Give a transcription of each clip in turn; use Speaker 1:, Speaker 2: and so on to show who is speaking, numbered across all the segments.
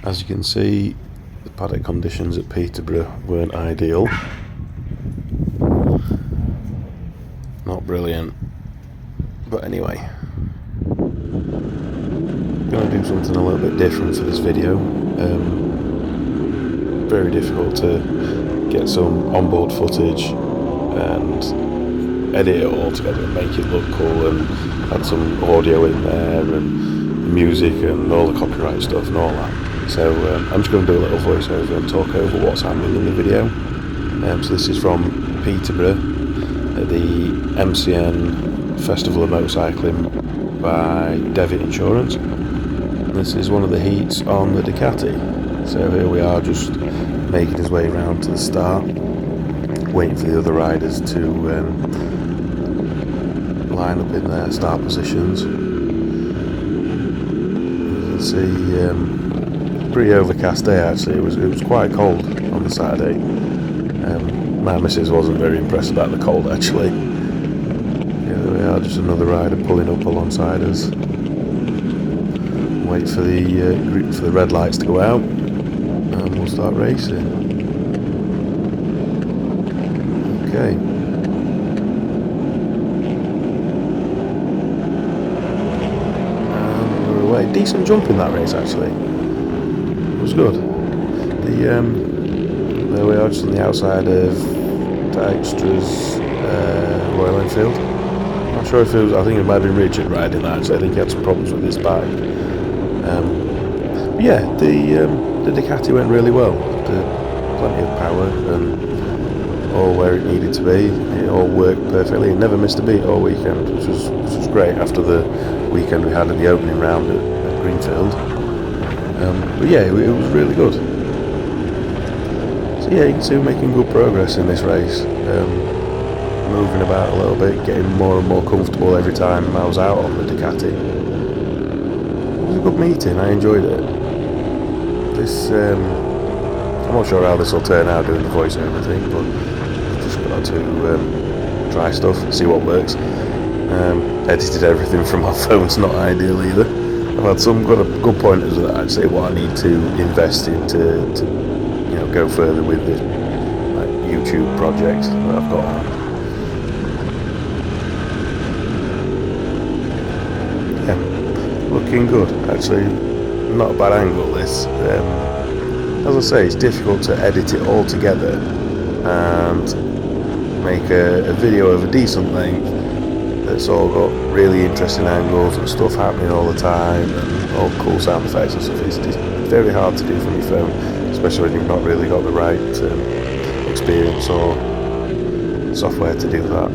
Speaker 1: As you can see, the paddock conditions at Peterborough weren't ideal. Not brilliant. But anyway, I'm going to do something a little bit different for this video. Very difficult to get some onboard footage and edit it all together and make it look cool, and add some audio in there and music and all the copyright stuff and all that. So I'm just going to do a little voiceover and talk over what's happening in the video. So this is from Peterborough at the MCN Festival of Motorcycling by Devitt Insurance. This is one of the heats on the Ducati. So here we are, just making his way around to the start, waiting for the other riders to line up in their start positions. You can see pretty overcast day actually. It was quite cold on the Saturday. My missus wasn't very impressed about the cold actually. Yeah, there we are, just another rider pulling up alongside us. Wait for the red lights to go out, and we'll start racing. Okay. And we're away. Decent jump in that race actually. It was good. There we are, just on the outside of Dykstra's Royal Enfield. Not sure if it was. I think it might have been Richard riding that. Actually, I think he had some problems with his bike. But yeah, the Ducati went really well. Plenty of power and all where it needed to be. It all worked perfectly. It never missed a beat all weekend, which was great after the weekend we had in the opening round at Greenfield. But yeah, it was really good. So yeah, you can see we're making good progress in this race. Moving about a little bit, getting more and more comfortable every time I was out on the Ducati. It was a good meeting, I enjoyed it. I'm not sure how this will turn out doing the voiceover thing, but I've just got to try stuff, see what works. Edited everything from my phone, it's not ideal either. I've had some good pointers of that actually, what I need to invest in to go further with this YouTube project that I've got on. Yeah, looking good actually. Not a bad angle this. As I say, it's difficult to edit it all together and make a video of a decent length that's all got really interesting angles and stuff happening all the time and all cool sound effects and stuff. It's very hard to do from your phone, especially when you've not really got the right experience or software to do that.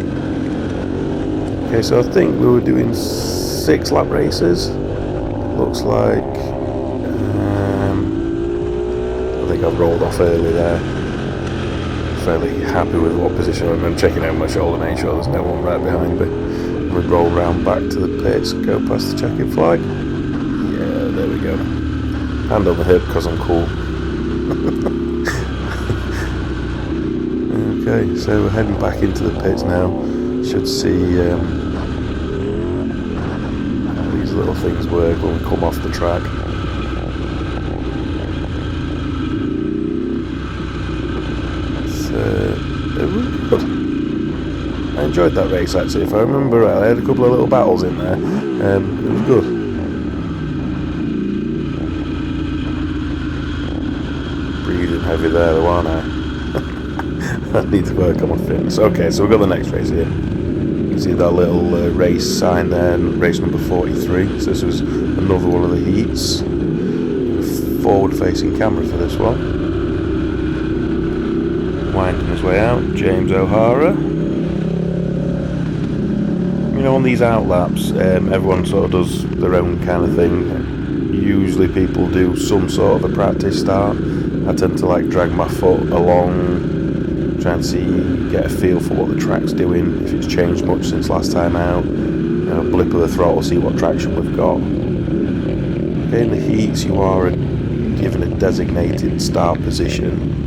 Speaker 1: Okay, so I think we were doing 6 lap races. Looks like I think I've rolled off early there. Fairly happy with what position I'm in. I'm checking over my shoulder, make sure there's no one right behind me. We roll round back to the pits, go past the checkered flag. Yeah, there we go. Hand on the hip because I'm cool. Okay, so we're heading back into the pits now. Should see how these little things work when we come off the track. It was good. I enjoyed that race actually. If I remember right, I had a couple of little battles in there. It was good. Breathing heavy there though, aren't I? I need to work on my fitness. Okay, so we've got the next race here. You can see that little race sign there, race number 43. So this was another one of the heats. Forward facing camera for this one. Winding his way out, James O'Hara. You know, on these outlaps, everyone sort of does their own kind of thing. Usually people do some sort of a practice start. I tend to like drag my foot along, try and get a feel for what the track's doing, if it's changed much since last time out. Blip of the throttle, see what traction we've got. Okay, in the heats you are given a designated start position.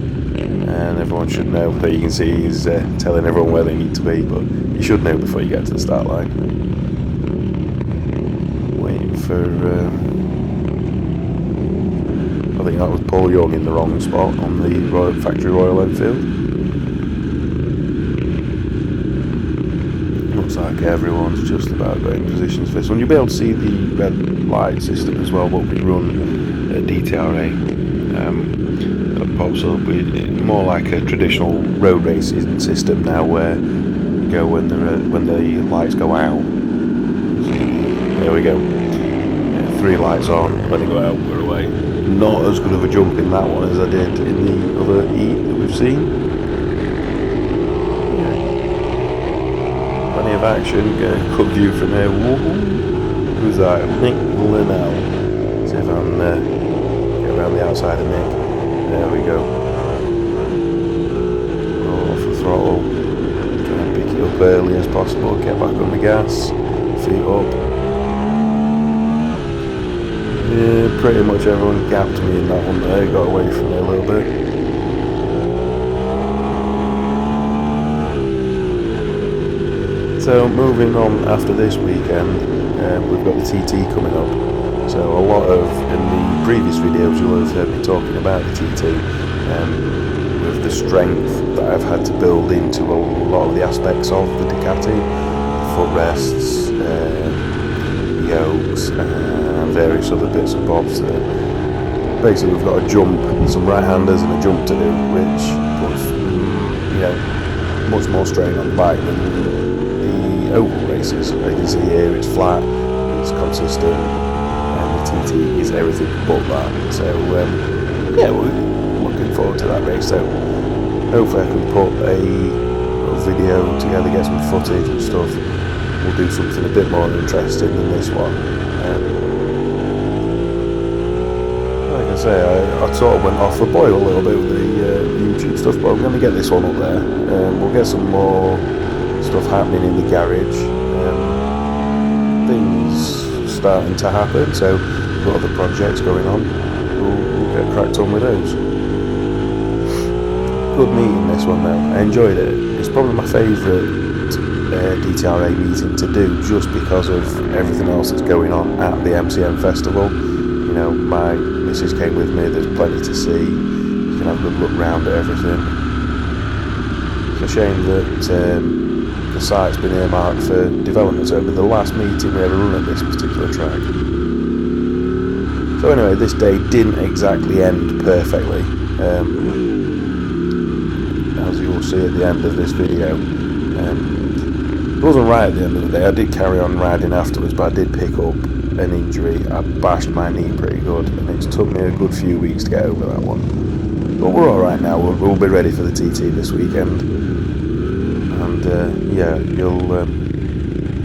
Speaker 1: And everyone should know. That you can see he's telling everyone where they need to be, but you should know before you get to the start line. Waiting for think that was Paul Young in the wrong spot on the factory Royal Enfield. Looks like everyone's just about got in positions for this one. You'll be able to see the red light system as well, what we run at DTRA. That pops up with more like a traditional road racing system now, where you go when the lights go out. There we go. 3 lights on, let it go out, we're away. Not as good of a jump in that one as I did in the other heat that we've seen. Plenty of action, good view from here. Who's that? Nick Linnell. See if I can get around the outside of Nick. There we go. Roll off the throttle. Try and pick it up early as possible. Get back on the gas. Feet up. Yeah, pretty much everyone gapped me in that one there. Got away from me a little bit. So moving on after this weekend, we've got the TT coming up. So a lot of, in the previous videos you'll have heard me talking about the TT, with the strength that I've had to build into a lot of the aspects of the Ducati, footrests, yokes, and various other bits and bobs. Basically we've got a jump, some right-handers and a jump to do, which puts much more strain on the bike than oval races. As you can see here, it's flat, it's consistent, and the TT is everything but that. So yeah, we're looking forward to that race. So hopefully I can put a little video together, get some footage and stuff. We'll do something a bit more interesting than this one. Like I say, I sort of went off the boil a little bit with the YouTube stuff, but I'm going to get this one up there. We'll get some more stuff happening in the garage, things starting to happen, so we've got other projects going on. We'll get cracked on with those. Good meeting this one though, I enjoyed it. It's probably my favourite DTRA meeting to do, just because of everything else that's going on at the MCN festival. You know, my missus came with me, there's plenty to see, you can have a good look round at everything. It's a shame that the site's been earmarked for development, so it'll be the last meeting we ever run at this particular track. So anyway, this day didn't exactly end perfectly, as you will see at the end of this video. It wasn't right at the end of the day. I did carry on riding afterwards, but I did pick up an injury. I bashed my knee pretty good, and it's took me a good few weeks to get over that one. But we're alright now, we'll be ready for the TT this weekend. And yeah, you'll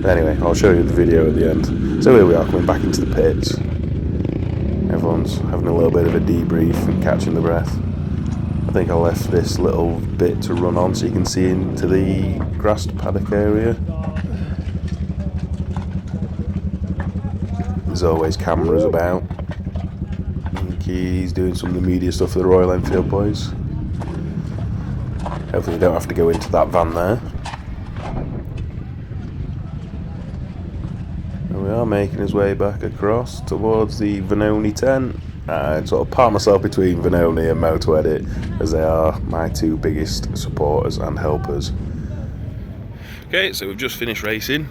Speaker 1: anyway, I'll show you the video at the end. So here we are, coming back into the pits. Everyone's having a little bit of a debrief and catching the breath. I think I left this little bit to run on so you can see into the grass paddock area. There's always cameras about. I think he's doing some of the media stuff for the Royal Enfield boys. Hopefully we don't have to go into that van there. And we are making his way back across towards the Vanoni tent. I sort of part myself between Vanoni and Moto Edit, as they are my two biggest supporters and helpers. Okay, so we've just finished racing.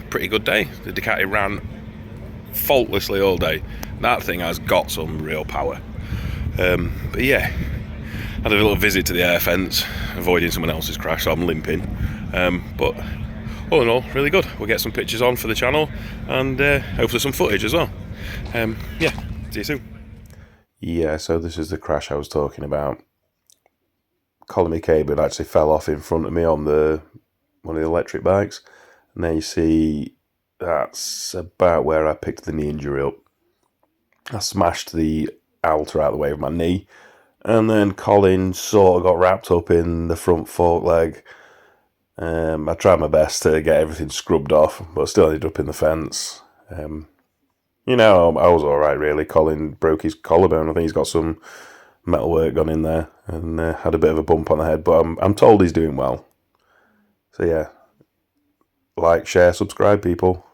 Speaker 1: Pretty good day. The Ducati ran faultlessly all day. That thing has got some real power. But yeah, had a little visit to the air fence, avoiding someone else's crash, so I'm limping. But all in all, really good. We'll get some pictures on for the channel, and hopefully some footage as well. Yeah, see you soon. Yeah, so this is the crash I was talking about. Colin McCabe actually fell off in front of me on one of the electric bikes, and there you see that's about where I picked the knee injury up. I smashed the alter out of the way of my knee, and then Colin sort of got wrapped up in the front fork leg. I tried my best to get everything scrubbed off, but still ended up in the fence. You know, I was alright really. Colin broke his collarbone. I think he's got some metal work gone in there, and had a bit of a bump on the head, but I'm told he's doing well. So yeah, like, share, subscribe people.